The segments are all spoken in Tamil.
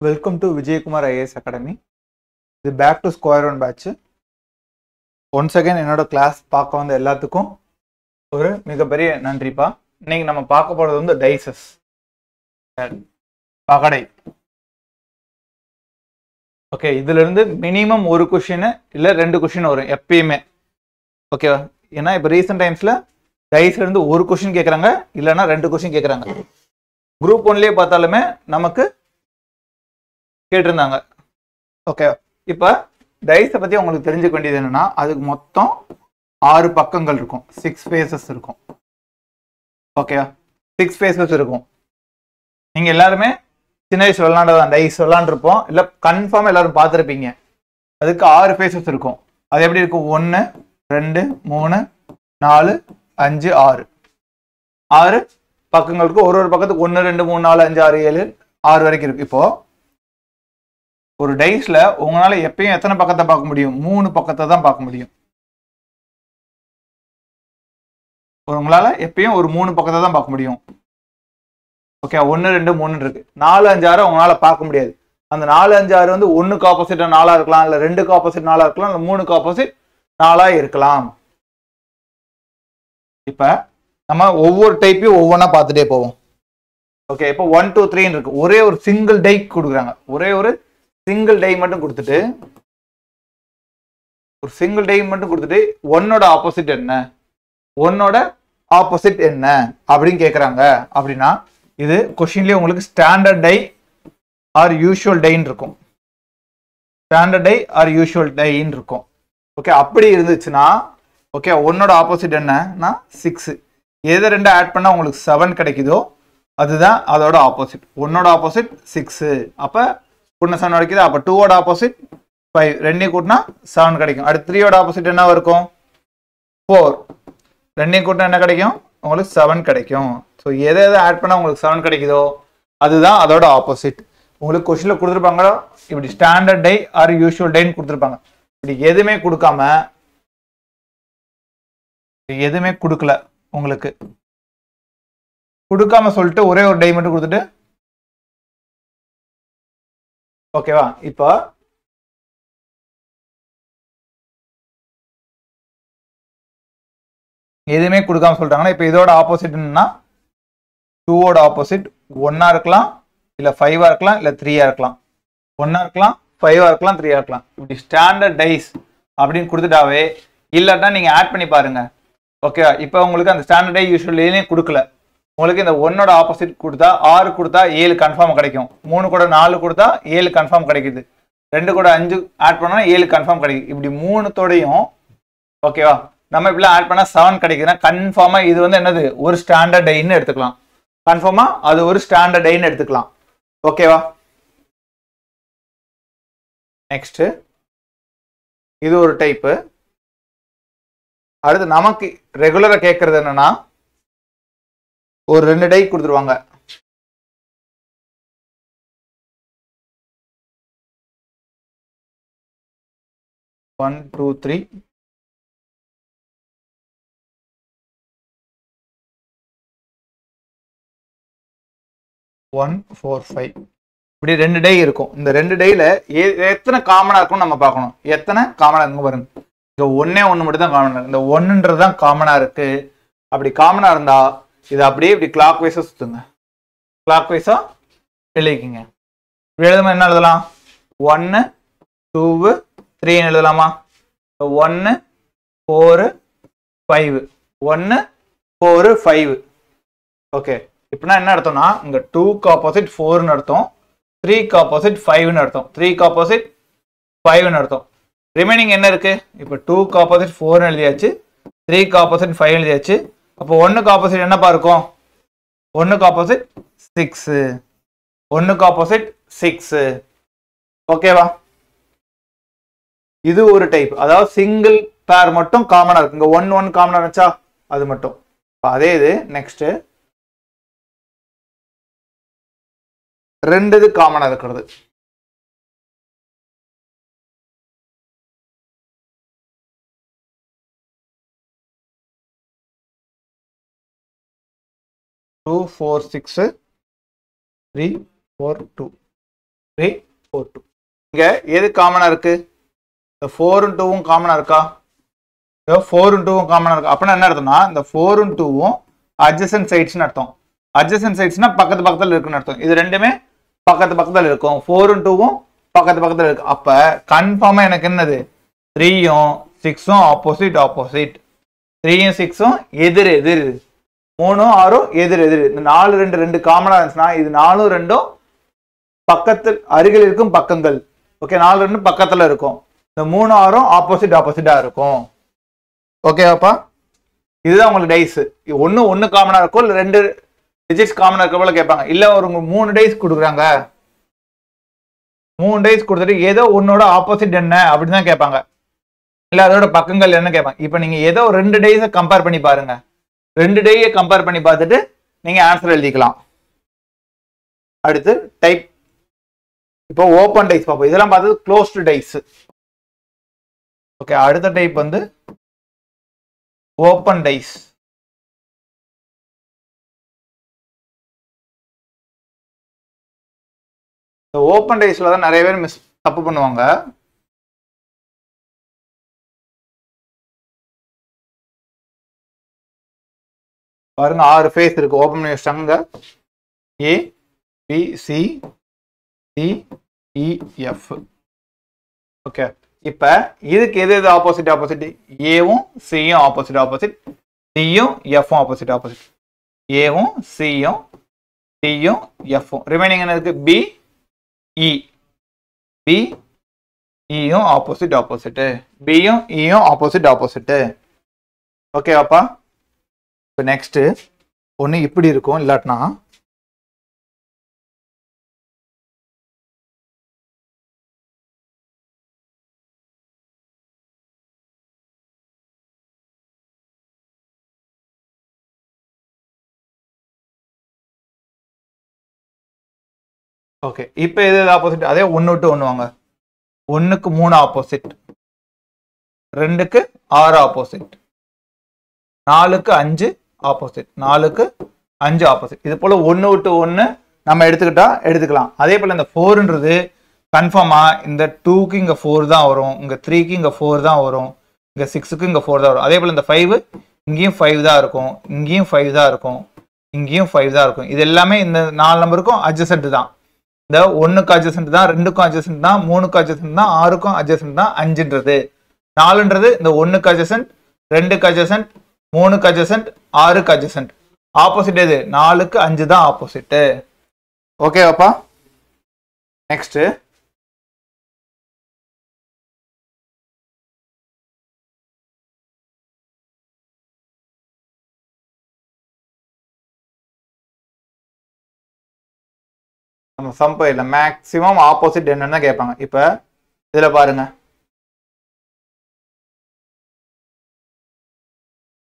Welcome to Vijay Kumar IAS Academy. This is back to square one batch. Once again என்னோட கிளாஸ் பார்க்க வந்த எல்லாத்துக்கும் ஒரு மிகப்பெரிய நன்றிப்பா. இன்னைக்கு நம்ம பார்க்க போறது வந்து டைசஸ் பகடை. ஓகே, இதுல இருந்து மினிமம் ஒரு क्वेश्चन இல்ல ரெண்டு क्वेश्चन வரும் எப்பயுமே. ஓகேவா? ஏன்னா இப்போ ரீசன்ட் டைம்ஸ்ல டைஸ்ல இருந்து ஒரு क्वेश्चन கேக்குறாங்க இல்லனா ரெண்டு क्वेश्चन கேக்குறாங்க. குரூப் 1லயே பார்த்தாலுமே நமக்கு கேட்டிருந்தாங்க. ஓகே, இப்போ டைஸை பற்றி உங்களுக்கு தெரிஞ்சுக்க வேண்டியது என்னன்னா, அதுக்கு மொத்தம் 6 பக்கங்கள் இருக்கும், 6 ஃபேஸஸ் இருக்கும். ஓகே, 6 ஃபேஸஸ் இருக்கும். நீங்கள் எல்லாருமே சின்ன வயசு விளாண்டதான் டைஸ் விளாண்டுருப்போம், இல்லை கன்ஃபார்மாக எல்லாரும் பார்த்துருப்பீங்க. அதுக்கு 6 ஃபேஸஸ் இருக்கும். அது எப்படி இருக்கும்? 1 2 3 4 5 6 6 பக்கங்களுக்கு ஒரு பக்கத்துக்கு 1 2 3 4 5 6 7 6 வரைக்கும் இருக்கு. இப்போ ஒரு டைஸ்ல உங்களால எப்பயும் எத்தனை பக்கத்தை பார்க்க முடியும்? 3 பக்கத்தை தான் பார்க்க முடியும். உங்களால எப்பயும் ஒரு 3 பக்கத்தை தான் பார்க்க முடியும். ஓகே, 1 2 3 இருக்கு. 4 5 6 உங்களால பார்க்க முடியாது. அந்த 4 5 6 வந்து 1க்கு ஆப்போசிட் 4 இருக்கலாம், இல்ல 2க்கு ஆப்போசிட் 4 இருக்கலாம், இல்ல 3க்கு ஆப்போசிட் 4 இருக்கலாம். இப்ப நம்ம ஒவ்வொரு டைப்பையும் ஒவ்வொன்றா பார்த்துட்டே போவோம். ஓகே, இப்போ 1 2 3 இருக்கு. ஒரே ஒரு சிங்கிள் டை கொடுக்குறாங்க. ஒரே ஒரு சிங்கிள் டை மட்டும் கொடுத்துட்டு, ஒரு சிங்கிள் டை மட்டும் கொடுத்துட்டு ஒன்னோட ஆப்போசிட் என்ன, ஒன்னோட ஆப்போசிட் என்ன அப்படின்னு கேட்குறாங்க. அப்படின்னா இது கொஸ்டின்லேயே உங்களுக்கு ஸ்டாண்டர்ட் டை ஆர் யூஷுவல் டைன்னு இருக்கும். ஸ்டாண்டர்ட் டை ஆர் யூஷுவல் டைன்னு இருக்கும். ஓகே, அப்படி இருந்துச்சுன்னா ஓகே, ஒன்னோட ஆப்போசிட் என்னன்னா 6. எதை ரெண்டு ஆட் பண்ணால் உங்களுக்கு 7 கிடைக்குதோ அதுதான் அதோட ஆப்போசிட். ஒன்னோட ஆப்போசிட் 6. அப்போ கூட்டினா 7 கிடைக்குது. அப்போ 2ஓட ஆப்போசிட் 5. ரெண்டையும் கூட்டினா 7 கிடைக்கும். அடுத்து 3ஓட ஆப்போசிட் என்ன இருக்கும்? 4. ரெண்டையும் கூட்டினா என்ன கிடைக்கும்? உங்களுக்கு 7 கிடைக்கும். ஸோ எதை ஆட் பண்ணால் உங்களுக்கு 7 கிடைக்குதோ அதுதான் அதோட ஆப்போசிட். உங்களுக்கு கொஸ்டின்ல கொடுத்துருப்பாங்க இப்படி ஸ்டாண்டர்ட் டை ஆர் யூஷுவல் டைன்னு கொடுத்துருப்பாங்க. இப்படி எதுவுமே கொடுக்காம, எதுவுமே கொடுக்கல, உங்களுக்கு கொடுக்காம சொல்லிட்டு ஒரே ஒரு டை மட்டும் கொடுத்துட்டு, ஓகேவா? இப்போ எதுவுமே கொடுக்காம சொல்லிட்டாங்கன்னா, இப்போ இதோட ஆப்போசிட் என்னன்னா 2ஓட ஆப்போசிட் 1ஆ இருக்கலாம், இல்ல 5ஆ இருக்கலாம், இல்ல 3ஆ இருக்கலாம். 1ஆ இருக்கலாம், 5ஆ இருக்கலாம், 3ஆ இருக்கலாம். இப்படி ஸ்டாண்டர்ட் டைஸ் அப்படின்னு கொடுத்துட்டாவே, இல்லாட்டா நீங்க ஆட் பண்ணி பாருங்க. ஓகேவா? இப்போ உங்களுக்கு அந்த ஸ்டாண்டர்ட் டை யூஷுவல் டைலையும் கொடுக்கல. உங்களுக்கு இந்த 1ஓட ஆப்போசிட் கொடுத்தா 6 கொடுத்தா 7 கன்ஃபார்ம் கிடைக்கும். 3 கூட 4 கொடுத்தா 7 கன்ஃபார்ம் கிடைக்குது. 2 கூட 5 ஆட் பண்ணா 7 கன்ஃபார்ம் கிடைக்குது. இப்படி 3தோடையும் ஓகேவா நம்ம இப்படிலாம் ஆட் பண்ணா 7 கிடைக்குதுன்னா கன்ஃபார்மா இது வந்து என்னது? ஒரு ஸ்டாண்டர்ட் டைன்னு எடுத்துக்கலாம். கன்ஃபார்மா அது ஒரு ஸ்டாண்டர்ட் டைன்னு எடுத்துக்கலாம். ஓகேவா? நெக்ஸ்ட் இது ஒரு டைப்பு. அடுத்து நமக்கு ரெகுலரா கேட்கறது என்னன்னா, ஒரு 2 டை கொடுத்துருவாங்க. ஒன் டூ த்ரீ 1 4 5 இப்படி 2 டை இருக்கும். இந்த 2 டைல எத்தனை காமனா இருக்கும் நம்ம பார்க்கணும். எத்தனை காமனா இருக்கு பாருங்க. இங்க ஒன்னே ஒன்று மட்டும் தான் காமனா இருக்கு. இந்த 1ன்றது தான் காமனா இருக்கு. அப்படி காமனா இருந்தா இது அப்படியே இப்படி கிளாக் வைஸா சுத்துங்க. கிளாக் வைஸா எழுதிக்கிங்க. இப்படி எழுதுமா என்ன எழுதலாம்? 1 2 3 எழுதலாமா? 1 4 5 1 4 5. ஓகே, இப்படின்னா என்ன அர்த்தம்னா, இங்க 2க்கு ஆப்போசிட் 4ன்னு அர்த்தம், 3க்கு ஆப்போசிட் 5ன்னு அர்த்தம், 3க்கு ஆப்போசிட் 5ன்னு அர்த்தம். ரிமைனிங் என்ன இருக்கு? இப்போ 2க்கு ஆப்போசிட் 4ன்னு எழுதியாச்சு, 3க்கு ஆப்போசிட் 5 எழுதியாச்சு. அப்போ 1க்கு ஆப்போசிட் என்னப்பா இருக்கும்? 1க்கு ஆப்போசிட் 6. 1க்கு ஆப்போசிட் 6. ஓகேவா? இது ஒரு டைப். அதாவது சிங்கிள் பேர் மட்டும் காமனா இருக்கு. இங்க 1 1 காமனா இருந்துச்சா அது மட்டும். அதே இது நெக்ஸ்ட் 2 இது காமனா இருக்கிறது. டூ 4 6 3 4 2 3 4 2. இங்க எது காமனா இருக்கு? 4 ம் 2 ம் காமனா இருக்கா? 4 ம் 2 ம் காமனா இருக்கு. அப்பனா என்ன அர்த்தம்னா இந்த 4 ம் 2 ம் adjacent sides னு அர்த்தம். adjacent sides னா பக்கத்து பக்கத்துல இருக்குன்னு அர்த்தம். இது ரெண்டுமே பக்கத்து பக்கத்துல இருக்கும். 4 ம் 2 ம் பக்கத்து பக்கத்துல இருக்கு. அப்ப கன்ஃபார்மா எனக்கு என்னது? 3 ம் 6 ம் ஆப்போசிட் ஆப்போசிட். 3 ம் 6 ம் எதிர் எதிர். 3 ம் 6 ம் எதிர் எதிர். இந்த 4 2 2 காமனா இருந்துச்சுன்னா இது 4 ம் 2 ம் பக்கத்தில் அருகில் இருக்கும் பக்கங்கள். ஓகே 4 2 பக்கத்துல இருக்கும். இந்த 3 6 ம் ஆப்போசிட் ஆப்போசிட்டா இருக்கும். ஓகேவாப்பா? இதுதான் உங்களுக்கு டைஸ். ஒன்னு ஒன்னு காமனா இருக்கும் இல்ல ரெண்டு டிஜிட்ஸ் காமனா இருக்க போல கேட்பாங்க. இல்ல ஒரு 3 டைஸ் கொடுக்குறாங்க. 3 டைஸ் கொடுத்துட்டு ஏதோ ஒன்னோட ஆப்போசிட் என்ன அப்படின்னு தான் கேட்பாங்க. இல்ல அதோட பக்கங்கள் என்ன கேட்பாங்க. இப்போ நீங்க ஏதோ 2 டைஸை கம்பேர் பண்ணி பாருங்க. 2 டையை கம்பேர் பண்ணி பார்த்துட்டு நீங்க ஆன்சர் எழுதிக்கலாம். அடுத்து டைப். இப்போ ஓப்பன் டைஸ் பார்ப்போம். இதெல்லாம் பார்த்தது க்ளோஸ்டு டைஸ். ஓகே அடுத்த டைப் வந்து ஓப்பன் டைஸ். ஓப்பன் டைஸ்ல தான் நிறைய பேர் தப்பு பண்ணுவாங்க. பாருங்க 6 ஃபேஸ் இருக்கு. ஓப்பன் பண்ணி வச்சிட்டாங்க. A B C D E F. Okay இப்ப இதுக்கு எது எது ஆப்போசிட் ஆப்போசிட்? ஏவும் சியும் ஆப்போசிட் ஆப்போசிட், டியும் எஃப்பும் ஆப்போசிட் ஆப்போசிட். ஏவும் சியும் டியும் எஃப்பும். ரிமைனிங் என்ன இருக்கு? B E. பி இயும் ஆப்போசிட் ஆப்போசிட், பியும் இயும் ஆப்போசிட் ஆப்போசிட். ஓகேவாப்பா? இப்போ நெக்ஸ்ட் ஒன்று இப்படி இருக்கும். இல்லாட்டினா ஓகே இப்போ எது ஆப்போசிட்? அதே 1 விட்டு 1 வாங்க. 1க்கு 3 ஆப்போசிட், 2க்கு 6 ஆப்போசிட், 4க்கு 5 ஆப்போசிட், 4க்கு 5 ஆப்போசிட். இது போல 1 விட்டு 1 நம்ம எடுத்துக்கிட்டா எடுத்துக்கலாம். அதே போல இந்த 4ன்றது கன்ஃபார்மா இந்த 2க்கு இங்க 4 தான் வரும், இங்க 3க்கு இங்க 4 தான் வரும், இங்க 6க்கு இங்க 4 தான் வரும். அதே போல இந்த 5 இங்கேயும் 5 தான் இருக்கும், இங்கேயும் 5 தான் இருக்கும், இங்கேயும் 5 தான் இருக்கும். இது எல்லாமே இந்த 4 நம்பருக்கும் அட்ஜசன்ட் தான். இந்த 1க்கு அட்ஜசன்ட் தான், 2க்கும் அட்ஜசன்ட் தான், 3க்கும் அட்ஜசன்ட் தான், 6க்கும் அட்ஜசன்ட் தான் 5ன்றது. 4ன்றது இந்த 1க்கு அட்ஜசன்ட், 2க்கு அட்ஜசன்ட், 3க்கு அட்ஜசன்ட், 6க்கு அட்ஜசன்ட். ஆப்போசிட் எது? 4க்கு 5 தான் ஆப்போசிட். ஓகேவாப்பா? நெக்ஸ்ட் நம்ம சம் இல்ல மேக்ஸிமம் ஆப்போசிட் என்னன்னு கேட்பாங்க. இப்ப இதுல பாருங்க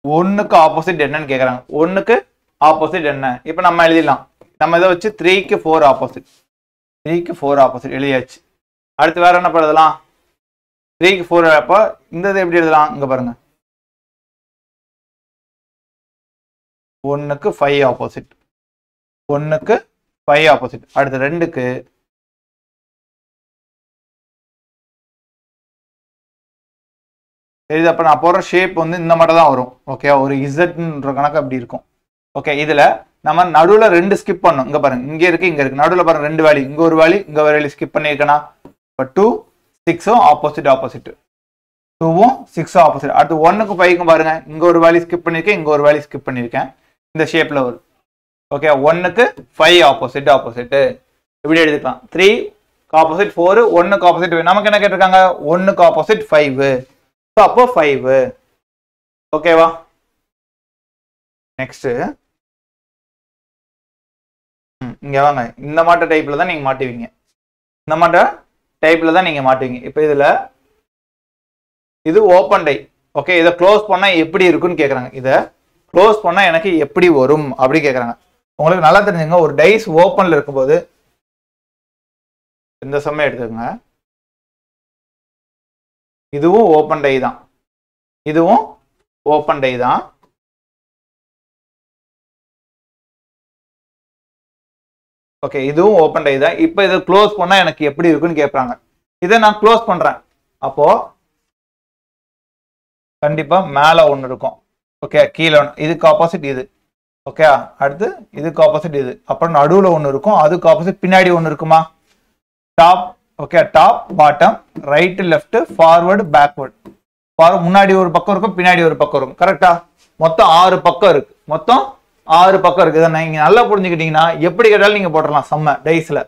1க்கு ஆப்போசிட் என்னன்னு கேக்குறாங்க. 1க்கு ஆப்போசிட் என்ன? இப்ப நம்ம எழுதிடலாம். நம்ம இதை வச்சு 3க்கு 4 ஆப்போசிட், 3க்கு 4 ஆப்போசிட் எழுதியாச்சு. அடுத்து வேற என்ன எழுதலாம்? 3க்கு 4 அப்ப இந்த இது எப்படி எழுதலாம்? இங்க பாருங்க 1க்கு 5 ஆப்போசிட், 1க்கு 5 ஆப்போசிட். அடுத்து 2க்கு இது. அப்ப நான் போடுற ஷேப் வந்து இந்த மாதிரி தான் வரும். ஓகே ஒரு இசட்ன்ற கணக்கு அப்படி இருக்கும். ஓகே இதுல நம்ம நடுவுல 2 ஸ்கிப் பண்ணணும். இங்க பாருங்க இங்க இருக்கு இங்க இருக்கு. நடுவுல பாருங்க 2 வேல்யூ, இங்க ஒரு வேல்யூ இங்க ஒரு வேல்யூ ஸ்கிப் பண்ணிருக்கேனா? இப்ப 2 6 ஆப்போசிட் ஆப்போசிட், 2ம் 6 ஆப்போசிட். அடுத்து 1க்கு 5க்கும் பாருங்க இங்க ஒரு வேல்யூ ஸ்கிப் பண்ணிருக்கேன், இங்க ஒரு வேல்யூ ஸ்கிப் பண்ணிருக்கேன். இந்த ஷேப்ல வரும். ஓகே 1க்கு 5 ஆப்போசிட் ஆப்போசிட். இப்படி எடுத்துக்கலாம். 3க்கு ஆப்போசிட் 4, 1க்கு ஆப்போசிட். நமக்கு என்ன கேட்டிருக்காங்க? 1க்கு ஆப்போசிட் 5. அப்போ 5. ஓகேவா? நெக்ஸ்ட் இங்க வாங்க. இந்த மாட்ட டைப்ல தான் நீங்க மாட்டுவீங்க. இந்த மாட்ட டைப்ல தான் நீங்க மாட்டுவீங்க. இப்போ இதுல இது ஓப்பன் டை. ஓகே இதை க்ளோஸ் பண்ணா எப்படி இருக்குன்னு கேக்குறாங்க. இதை க்ளோஸ் பண்ணா எனக்கு எப்படி வரும் அப்படி கேக்குறாங்க. உங்களுக்கு நல்லா தெரிஞ்சுங்க, ஒரு டைஸ் ஓப்பன்ல இருக்கும்போது இந்த சமயம் எடுத்துக்கோங்க. இதுவும் ஓப்பன் டை தான், இதுவும் ஓப்பன் டை தான். ஓகே, இதுவும் ஓப்பன் டை தான். இப்போ இதை க்ளோஸ் பண்ணா எனக்கு எப்படி இருக்குன்னு கேட்பாங்க. இதை நான் க்ளோஸ் பண்றேன். அப்போ கண்டிப்பா மேல ஒன்று இருக்கும். ஓகே, கீழே ஒன்று, இதுக்கு ஆப்போசிட் இது. ஓகே, அடுத்து இதுக்கு ஆப்போசிட் இது. அப்புறம் நடுவில் ஒன்று இருக்கும், அதுக்கு ஆப்போசிட் பின்னாடி ஒன்று இருக்குமா? Top. Okay, top bottom right left forward backward. முன்னாடி ஒரு பக்கம் இருக்கும், பின்னாடி ஒரு பக்கம் இருக்கும். கரெக்டா? மொத்தம் 6 பக்கம் இருக்கு. மொத்தம் 6 பக்கம் இருக்கு. இதை நீங்க நல்லா புரிஞ்சுக்கிட்டீங்கன்னா எப்படி கேட்டாலும் நீங்க போட்டுடலாம். செம்ம டைஸ்ல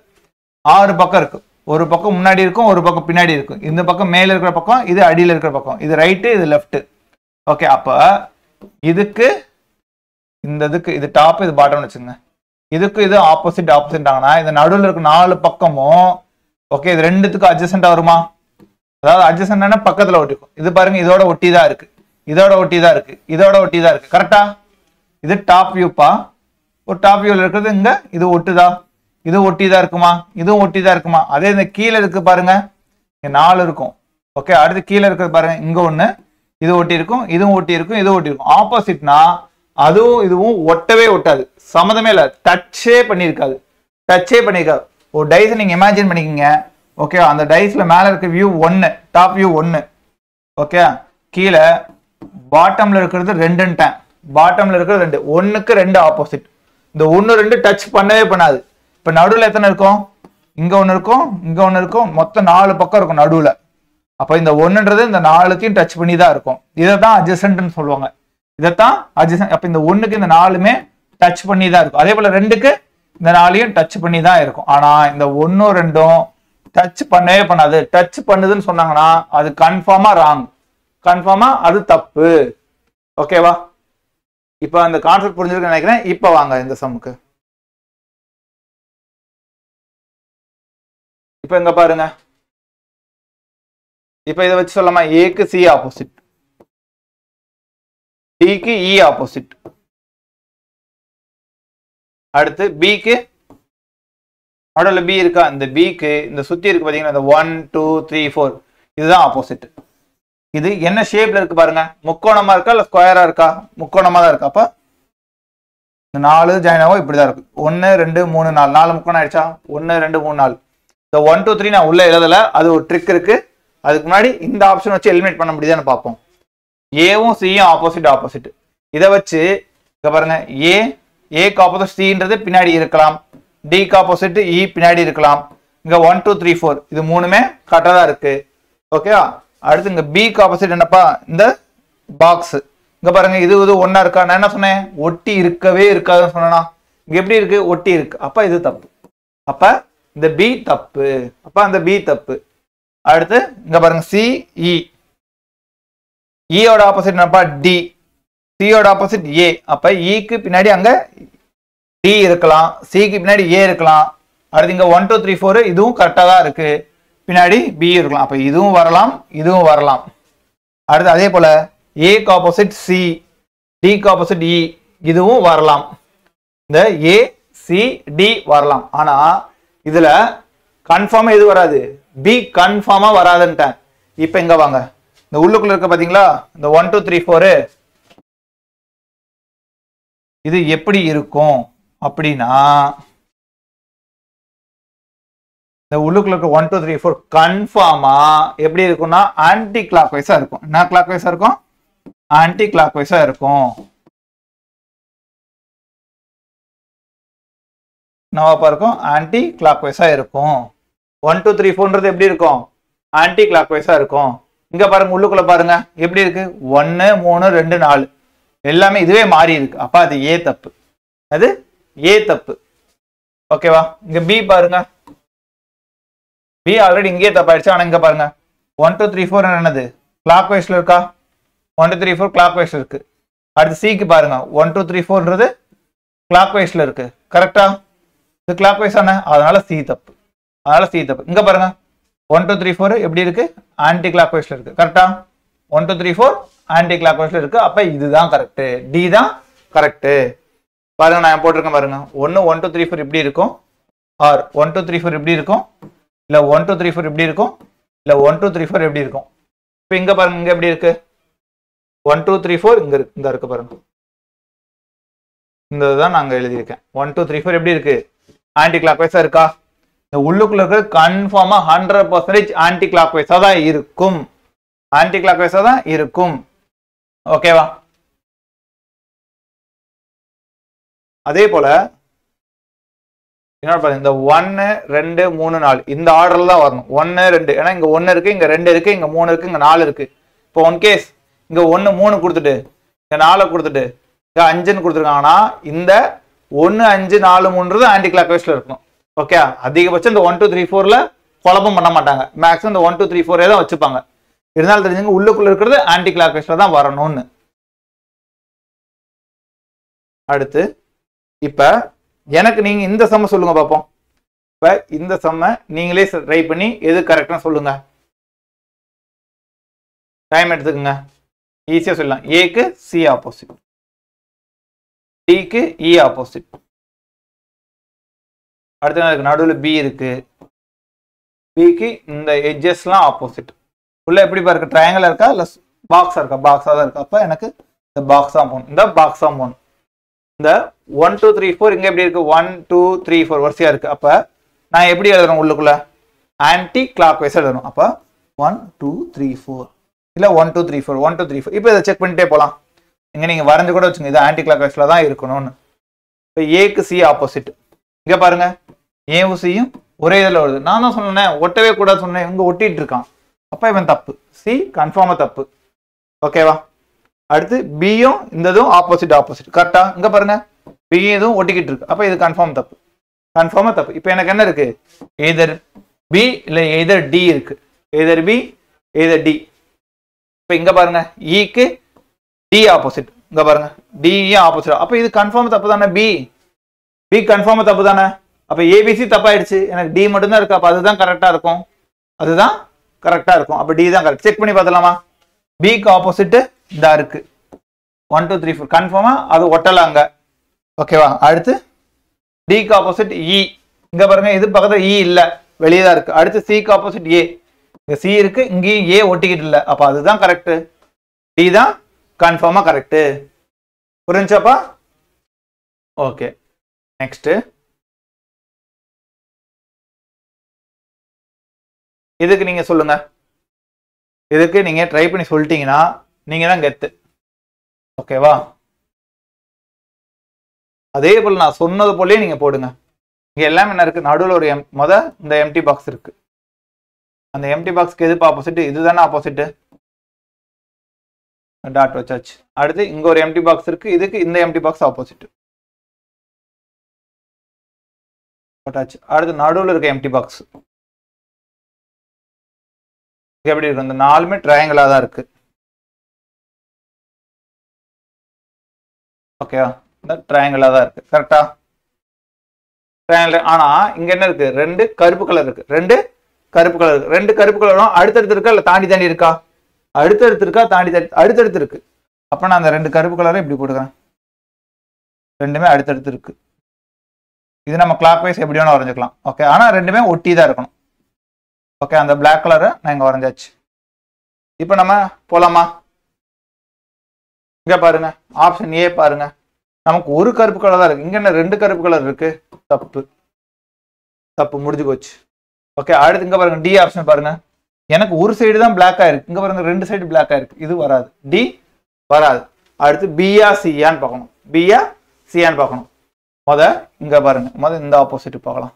6 பக்கம் இருக்கு. ஒரு பக்கம் முன்னாடி இருக்கும், ஒரு பக்கம் பின்னாடி இருக்கும். இந்த பக்கம் மேல இருக்கிற பக்கம், இது அடியில் இருக்கிற பக்கம். இது ரைட்டு, இது லெஃப்ட். ஓகே, அப்ப இதுக்கு இந்த இதுக்கு இது டாப், இது பாட்டம் வச்சுங்க. இதுக்கு இது ஆப்போசிட் ஆப்போசிட்டாங்கன்னா இந்த நடுவில் இருக்க 4 பக்கமும் ஓகே இது ரெண்டுத்துக்கு அட்ஜசண்டா வருமா? அதாவது அட்ஜசன்ட்னா பக்கத்துல ஒட்டிக்கும். இது பாருங்க, இதோட ஒட்டி தான் இருக்கு, இதோட ஒட்டி தான் இருக்கு, இதோட ஒட்டி தான் இருக்கு. கரெக்டா? இது டாப் வியூப்பா. ஒரு டாப் வியூல இருக்கிறது இங்க இது ஒட்டுதா? இது ஒட்டி தான் இருக்குமா? இதுவும் ஒட்டி தான் இருக்குமா? அதே இந்த கீழே இருக்கு பாருங்க, இங்க 4 இருக்கும். ஓகே, அடுத்து கீழே இருக்கிறது பாருங்க, இங்க ஒண்ணு, இது ஒட்டி இருக்கும், இதுவும் ஒட்டி இருக்கும், இதுவும் ஒட்டி இருக்கும். ஆப்போசிட்னா அதுவும் இதுவும் ஒட்டவே ஒட்டாது, சம்மதமே இல்லை, டச்சே பண்ணியிருக்காது, டச்சே பண்ணியிருக்காது. ஒரு டைஸை நீங்க இமேஜின் பண்ணிக்கோங்க. ஓகே, அந்த டைஸ்ல மேல இருக்க வியூ 1, டாப் வியூ 1. ஓகே, கீழே பாட்டம்ல இருக்கிறது 2ன்ட்டேன். பாட்டம்ல இருக்கிறது 2, 1க்கு 2 ஆப்போசிட். இந்த 1 2 டச் பண்ணவே பண்ணாது. இப்ப நடுவில் எத்தனை இருக்கும்? இங்க ஒண்ணு இருக்கும், இங்க ஒண்ணு இருக்கும், மொத்தம் 4 பக்கம் இருக்கும் நடுவுல. அப்ப இந்த 1ன்றது இந்த 4த்தையும் டச் பண்ணி தான் இருக்கும். இதைத்தான் அட்ஜசன்ட்னு சொல்லுவாங்க. இதைத்தான் அட்ஜசன்ட். அப்ப இந்த 1க்கு இந்த 4மே டச் பண்ணி தான் இருக்கும். அதே போல 2க்கு இந்த 4ஐயும் டச் பண்ணி தான் இருக்கும். ஆனா இந்த 1 2ம் டச் பண்ணவே பண்ணாது. டச் பண்ணுதுன்னு சொன்னாங்கன்னா அது கன்ஃபார்மா ராங், கன்ஃபார்மா அது தப்பு. ஓகேவா? இப்ப அந்த கான்செப்ட் புரிஞ்சிருக்குன்னு நினைக்கிறேன். இப்ப வாங்க இந்த சம்முக்கு. இப்ப இங்க பாருங்க, இப்ப இதை வச்சு சொல்லலாமா? ஏக்கு சி ஆப்போசிட், டிக்கு இ ஆப்போசிட், அடுத்து பிக்கு நடுவில் பி இருக்கா? இந்த பிக்கு இந்த சுத்தி இருக்கு பாத்தீங்கன்னா, இந்த 1 2 3 4 இதுதான் ஆப்போசிட். இது என்ன ஷேப்ல இருக்கு பாருங்க, முக்கோணமா இருக்கா இல்ல ஸ்கொயரா இருக்கா? முக்கோணமா தான் இருக்கு. அப்ப இந்த 4 ஜாயின் ஆகும், இப்படிதான் இருக்கு. 1 2 3 4 4 முக்கோணம் ஆயிடுச்சா? 1 2 3 4. இந்த 1 2 3 நான் உள்ள எழுதல, அது ஒரு ட்ரிக் இருக்கு. அதுக்கு முன்னாடி இந்த ஆப்ஷன் வச்சு எலிமினேட் பண்ண முடியுதான்னு பார்ப்போம். ஏவும் சியும் ஆப்போசிட் ஆப்போசிட். இதை வச்சு இங்க பாருங்க, ஏக்கு ஆப்போசிட் சின்றது பின்னாடி இருக்கலாம், டிக்கு ஆப்போசிட் இ பின்னாடி இருக்கலாம். இங்க 1 2 3 4 இது மூணுமே கரெக்டா தான் இருக்கு. ஓகேவா? அடுத்து இங்க பிக்கு ஆப்போசிட் என்னப்பா? இந்த பாக்ஸ். இங்க பாருங்க, இது ஒன்னா இருக்கா? நான் என்ன சொன்னேன்? ஒட்டி இருக்கவே இருக்காதுன்னு சொன்னா. இங்க எப்படி இருக்கு? ஒட்டி இருக்கு. அப்ப இது தப்பு. அப்ப இந்த பி தப்பு. அப்ப அந்த பி தப்பு. அடுத்து இங்க பாருங்க, சி இ. ஈயோட ஆப்போசிட் என்னப்பா? டி. சியோட ஆப்போசிட் ஏ. அப்ப ஈக்கு பின்னாடி அங்க டி இருக்கலாம், சிக்கு பின்னாடி ஏ இருக்கலாம். அடுத்து இங்க 1 2 3 4 இதுவும் கரெக்டா தான் இருக்கு, பின்னாடி பி இருக்கலாம். அப்ப இதுவும் வரலாம், இதுவும் வரலாம். அடுத்து அதே போல ஏக்கு ஆப்போசிட் சி, டிக்கு ஆப்போசிட் இ இதுவும் வரலாம். இந்த ஏ சி டி வரலாம். ஆனா இதுல கன்ஃபார்மா எது வராது? பி கன்ஃபார்மா வராதுன்ட்டேன். இப்ப இங்க வாங்க, இந்த உள்ளுக்குள்ள இருக்க பாத்தீங்களா, இந்த 1 2 3 4 இது எப்படி இருக்கும் அப்படின்னா, இந்த உள்ளுக்குள்ள இருக்க 1 2 3 4 கன்ஃபார்மா எப்படி இருக்கும்னா ஆன்டி கிளாக் வைஸா இருக்கும். என்ன கிளாக் வைஸா இருக்கும்? ஆன்டி கிளாக் வைஸா இருக்கும். என்னவாப்பா இருக்கும்? ஆன்டி கிளாக் வைஸா இருக்கும். 1 2 3 4ன்றது எப்படி இருக்கும்? ஆன்டி கிளாக் வைஸா இருக்கும். இங்க பாருங்க, உள்ளுக்குள்ள பாருங்க எப்படி இருக்கு? 1 3 2 4 எல்லாமே இதுவே மாறி இருக்கு. அப்ப அது ஏ தப்பு, அது ஏ தப்பு. ஓகேவா? இங்க பி பாருங்க, பி ஆல்ரெடி இங்கே தப்பாயிடுச்சு. ஆனா இங்க பாருங்க 1 2 3 4 என்னது? கிளாக் வைஸ்ல இருக்கா? 1 2 3 4 கிளாக் வைஸ்ல இருக்கு. அடுத்து சிக்கு பாருங்க, 1 2 3 4ன்றது கிளாக் வைஸ்ல இருக்கு. கரெக்டா? இது கிளாக் வைஸ் ஆன, அதனால சி தப்பு, அதனால சி தப்பு. இங்க பாருங்க 1 2 3 4 எப்படி இருக்கு? ஆன்டி கிளாக் வைஸ்ல இருக்கு. கரெக்டா? 1 2 3 4 ஆன்டி கிளாக் வைஸ்ல இருக்கு. அப்ப இதுதான் கரெக்ட், டி தான் கரெக்ட். பாருங்க, நான் போட்டிருக்கேன் பாருங்க. 1 1 2 3 4 இப்படி இருக்கும், ஆர் 1 2 3 4 இப்படி இருக்கும், இல்ல 1 2 3 4 இப்படி இருக்கும், இல்ல 1 2 3 4 எப்படி இருக்கும். இப்ப இங்க பாருங்க, இங்க எப்படி இருக்கு? 1 2 3 4 இங்க இருக்கு, இந்த இருக்கு பாருங்க. இந்த தான் நாங்க எழுதியிருக்கேன். 1 2 3 4 எப்படி இருக்கு? ஆன்டி கிளாக் வைஸா இருக்கா? இந்த உள்ளுக்குள்ள இருக்கிறது கன்ஃபார்மா 100% ஆன்டி கிளாக் வைஸா தான் இருக்கும். ஆன்டி கிளாக் வைஸா தான் இருக்கும். ஓகேவா? அதே போல என்ன பாருங்க, இந்த 1 2 3 4 இந்த ஆர்டர்ல தான் வரணும். 1 2 ஏன்னா இங்க 1 இருக்கு, இங்க 2 இருக்கு, இங்க 3 இருக்கு, இங்க 4 இருக்கு. இப்போ ஒன் கேஸ் இங்க 1 3 கொடுத்துட்டு இங்க 4 கொடுத்துட்டு இங்க 5ன்னு கொடுத்துருக்காங்கன்னா இந்த 1 5 4 3ன்றது ஆன்டி கிளாக் வைஸ்ல இருக்கணும். ஓகே, அதிகபட்சம் இந்த 1 2 3 4ல குழப்பம் பண்ண மாட்டாங்க. மேக்ஸிமம் இந்த 1 2 3 4 தான் வச்சுப்பாங்க. இருந்தாலும் தெரிஞ்சுங்க உள்ளுக்குள்ள இருக்கிறது ஆன்டி கிளாக் வைஸ்ல தான் வரணும்னு. அடுத்து இப்ப எனக்கு நீங்க இந்த சம்ம சொல்லுங்க பாப்போம். இப்ப இந்த சம்ம நீங்களே ட்ரை பண்ணி எது கரெக்ட்னு சொல்லுங்க. டைம் எடுத்துக்கங்க. ஈஸியா சொல்லலாம். ஏக்கு சி ஆப்போசிட், டிக்கு இ ஆப்போசிட். அடுத்து என்ன இருக்கு? நடுவில் பி இருக்கு. பிக்கு இந்த எட்ஜஸ்லாம் ஆப்போசிட். உள்ள எப்படி பாருங்க, ட்ரையாங்கிள் இருக்கா இல்ல பாக்ஸா இருக்கா? பாக்ஸா தான் இருக்கு. அப்ப எனக்கு இந்த பாக்ஸா போகணும், இந்த பாக்ஸா போகணும். இந்த 1 2 3 4 இங்க எப்படி இருக்கு? 1 2 3 4 வரிசையா இருக்கு. அப்ப நான் எப்படி எழுதணும்? உள்ளுக்குள்ள ஆன்டி கிளாக் வைஸ் எழுதணும். அப்ப 1 2 3 4 இல்ல 1 2 3 4 1 2 3 4. இப்போ இதை செக் பண்ணிட்டே போலாம். இங்க நீங்க வரைஞ்சு கூட வச்சுங்க, இது ஆன்டி கிளாக் வைஸ்ல தான் இருக்கணும்னு. இப்போ ஏக்கு சி ஆப்போசிட். இங்க பாருங்க, ஏவும் சியும் ஒரே இதில் வருது. நான் தான் சொன்னேன் ஒட்டவே கூடாது சொன்னேன், இவங்க ஒட்டிட்டு இருக்கான். அப்ப இவன் தப்பு. சி கன்ஃபார்மா தப்பு. ஓகேவா? அடுத்து பியும் இந்த இதுவும் ஆப்போசிட் ஆப்போசிட். கரெக்டா? இங்க பாருங்க, பி இதுவும் ஒட்டிக்கிட்டு இருக்கு. அப்ப இது கன்ஃபார்ம் தப்பு. கன்ஃபார்மா தப்பு. இப்போ எனக்கு என்ன இருக்கு? எய்தர் பி இல்ல எய்தர் டி இருக்கு. Either B either D. இப்போ இங்க பாருங்க, ஈக்கு டி ஆப்போசிட். இங்க பாருங்க, டி ஆப்போசிட். அப்ப இது கன்ஃபார்ம் தப்பு தானே? பி கன்ஃபார்ம் தப்பு தானே? அப்ப ஏபிசி தப்பாயிடுச்சு. எனக்கு டி மட்டும் தான் இருக்கு. அப்ப அதுதான் கரெக்டா இருக்கும். அதுதான் கரெக்டா இருக்கும். அப்ப டி தான் கரெக்ட். செக் பண்ணி பார்த்தலாமா? பிக்கு ஆப்போசிட் இதா இருக்கு. 1 2 3 4 கன்ஃபார்மா அது ஒட்டலாங்க. ஓகேவா? அடுத்து டிக்கு ஆப்போசிட் இ. இங்க பாருங்க, இது பக்கத்துல இ இல்ல, வெளியே தான் இருக்கு. அடுத்து சிக்கு ஆப்போசிட் ஏ. இங்க சி இருக்கு, இங்கேயும் ஏ ஒட்டிக்கிட்டு இல்ல. அப்ப அதுதான் கரெக்ட். டி தான் கன்ஃபார்மா கரெக்ட். புரிஞ்சாப்பா? ஓகே, நெக்ஸ்ட் இதுக்கு நீங்க சொல்லுங்க. இதுக்கு நீங்க ட்ரை பண்ணி சொல்லிட்டீங்கன்னா நீங்க தான் கெத்து. ஓகேவா? அதே போல நான் சொன்னது போலயே நீங்க போடுங்க. இங்க எல்லாமே என்ன இருக்கு? நடுவில் ஒரு இந்த எம்டி பாக்ஸ் இருக்கு. அந்த எம்டி பாக்ஸ்க்கு எது ஆப்போசிட்? இதுதானே ஆப்போசிட். டாட் வச்சாச்சு. அடுத்து இங்க ஒரு எம்டி பாக்ஸ் இருக்கு. இதுக்கு இந்த எம்டி பாக்ஸ் ஆப்போசிட் போட்டாச்சு. அடுத்து நடுவில் இருக்க எம்டி பாக்ஸ் எப்படி இருக்கு? இந்த 4மே ட்ரையாங்கிளா தான் இருக்கு. ஓகேவா? இந்த ட்ரையாங்கிளா தான் இருக்கு. கரெக்டா? ட்ரையாங்கிள். ஆனா இங்க என்ன இருக்கு? 2 கருப்பு கலர் இருக்கு. 2 கருப்பு கலர் இருக்கு. 2 கருப்பு கலரும் அடுத்தடுத்து இருக்கா இல்ல தாண்டி தாண்டி இருக்கா? அடுத்தடுத்து இருக்கா தாண்டி தாண்டி? அடுத்தடுத்து இருக்கு. அப்ப நான் அந்த 2 கருப்பு கலரை இப்படி போட்டுக்கிறேன். ரெண்டுமே அடுத்தடுத்து இருக்கு. இது நம்ம கிளாக் வைஸ் எப்படி வேணா வரைஞ்சிக்கலாம். ஓகே, ஆனா ரெண்டுமே ஒட்டி தான் இருக்கணும். ஓகே, அந்த பிளாக் கலரை நான் இங்க வரைஞ்சாச்சு. இப்ப நம்ம போலாமா? இங்க பாருங்க, ஆப்ஷன் ஏ பாருங்க, நமக்கு ஒரு கருப்பு கலர் தான் இருக்கு. இங்க என்ன 2 கருப்பு கலர் இருக்கு? தப்பு. தப்பு, முடிஞ்சு போச்சு. ஓகே, அடுத்து இங்க பாருங்க, டி ஆப்ஷன் பாருங்க. எனக்கு ஒரு சைடு தான் பிளாக்கா இருக்கு. இங்க பாருங்க 2 சைடு பிளாக்கா இருக்கு. இது வராது, டி வராது. அடுத்து பியா சியான்னு பார்க்கணும். பியா சியான்னு பார்க்கணும். இங்க பாருங்க, இந்த ஆப்போசிட் பார்க்கலாம்.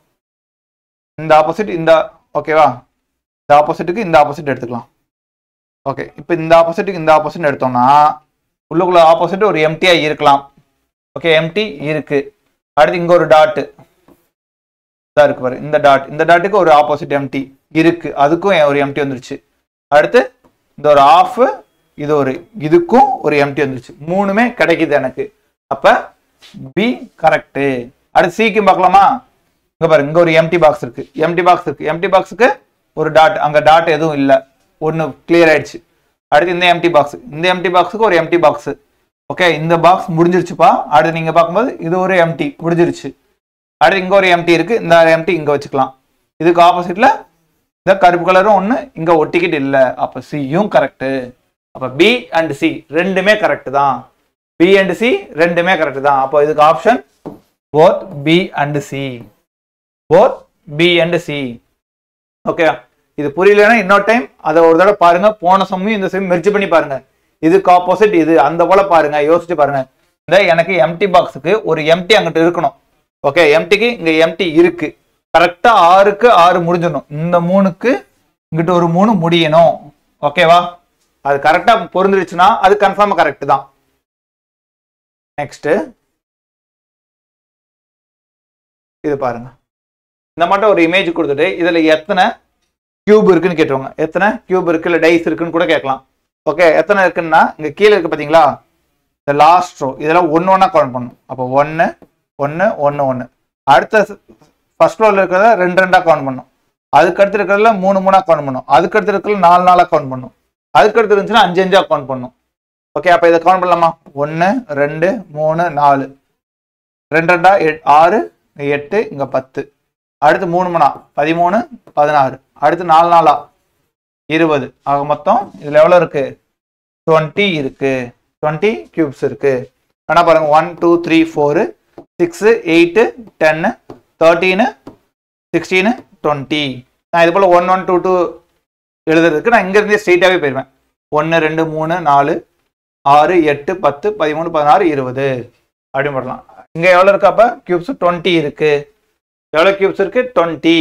இந்த ஆப்போசிட் இந்த ஓகேவா? இந்த ஆப்போசிட்டுக்கு இந்த ஆப்போசிட் எடுத்துக்கலாம். ஓகே, இப்போ இந்த ஆப்போசிட்டுக்கு இந்த ஆப்போசிட் எடுத்தோம்னா உள்ளுக்குள்ள ஆப்போசிட் ஒரு எம்டியா இருக்கலாம். ஓகே, எம்டி இருக்கு. அடுத்து இங்க ஒரு டாட் தான் இருக்கு பாரு, இந்த டாட்டுக்கு ஒரு ஆப்போசிட் எம்டி இருக்கு, அதுக்கும் ஒரு எம்டி வந்துருச்சு. அடுத்து இந்த ஒரு ஆஃப், இதுக்கும் ஒரு எம்டி வந்துருச்சு. 3மே கிடைக்குது எனக்கு. அப்ப பி கரெக்ட். அடுத்து சிக்கு பார்க்கலாமா? இங்க பாருங்க, இங்க ஒரு எம்டி பாக்ஸ் இருக்கு. எம்டி பாக்ஸுக்கு ஒரு டாட், அங்க டாட் எதுவும் இல்ல, ஒன்னு கிளியர் ஆயிடுச்சு. அடுத்து இந்த எம்டி பாக்ஸுக்கு ஒரு எம்டி பாக்ஸ். ஓகே, இந்த பாக்ஸ் முடிஞ்சிருச்சுப்பா. அடுத்து நீங்க பார்க்கும்போது இது ஒரு எம்டி முடிஞ்சிருச்சு. அடுத்து இங்க ஒரு எம்டி இருக்கு, இந்த எம்டி இங்க வச்சுக்கலாம். இதுக்கு ஆப்போசிட்ல இந்த கருப்பு கலரும் ஒண்ணு இங்க ஒட்டிக்கிட்டு இல்ல. அப்ப சியும் கரெக்ட். அப்ப பி அண்ட் சி ரெண்டுமே கரெக்ட் தான். பி அண்ட் சி ரெண்டுமே கரெக்ட் தான். அப்போ இதுக்கு option both B and C. both B and C. Okay, இது புரியலன்னா இன்னொரு டைம் அதை ஒரு தடவை பாருங்க. போன சம்மையும் இந்த சம் மெர்ஜ் பண்ணி பாருங்க. இதுக்கு ஆப்போசிட் இது, அந்த போல பாருங்க, யோசிச்சு பாருங்க. இந்த எனக்கு எம்டி பாக்ஸுக்கு ஒரு எம்டி அங்கிட்டு இருக்கணும். ஓகே, எம்டிக்கு இங்க எம்டி இருக்கு. கரெக்டா 6க்கு 6 முடிஞ்சிடணும். இந்த 3க்கு இங்கிட்ட ஒரு 3 முடியணும். ஓகேவா? அது கரெக்டா பொருந்துருச்சுன்னா அது கன்ஃபார்மா கரெக்ட் தான். நெக்ஸ்ட் இது பாருங்க. இந்த மட்டும் ஒரு இமேஜ் கொடுத்துட்டு இதுல எத்தனை கியூப் இருக்குன்னு கேட்டுவாங்க. எத்தனை கியூப் இருக்கு இல்ல டைஸ் இருக்குன்னு கூட கேட்கலாம். ஓகே, எத்தனை இருக்குன்னா இங்க கீழே இருக்கு பாத்தீங்களா, இந்த லாஸ்ட் ரோ இதெல்லாம் ஒன்னு ஒன்னா கவுண்ட் பண்ணணும். அப்போ 1 1 1 1. அடுத்த ஃபர்ஸ்ட் ரோல இருக்கிறத 2 2 கவுண்ட் பண்ணணும். அதுக்கு அடுத்து இருக்கிறதுல 3 3 கவுண்ட் பண்ணணும். அதுக்கு அடுத்து இருக்கிறதுல 4 4 கவுண்ட் பண்ணணும். அதுக்கு அடுத்து இருந்துச்சுன்னா 5 5 கவுண்ட் பண்ணணும். ஓகே, அப்ப இதை கவுண்ட் பண்ணலாமா? 1 2 3 4, 2 2 6, 8, இங்க 10. அடுத்து 3 3 13 16. அடுத்து 4 4 20. ஆக மொத்தம் இதுல எவ்வளவு இருக்கு? 20 இருக்கு. 20 கியூப்ஸ் இருக்கு. ஆனா பாருங்க 1 2 3 4 6 8 10 13 16 20. நான் இது போல 1 1 2 2 எழுதுறதுக்கு நான் இங்க இருந்தே ஸ்ட்ரெயிட்டாவே போயிருவேன். 1 2 3 4 6 8 10 13 16 20 அப்படி போடலாம். இங்க எவ்வளவு இருக்கு? அப்ப கியூப்ஸ் 20 இருக்கு. எவ்வளவு கியூப்ஸ் இருக்கு? 20.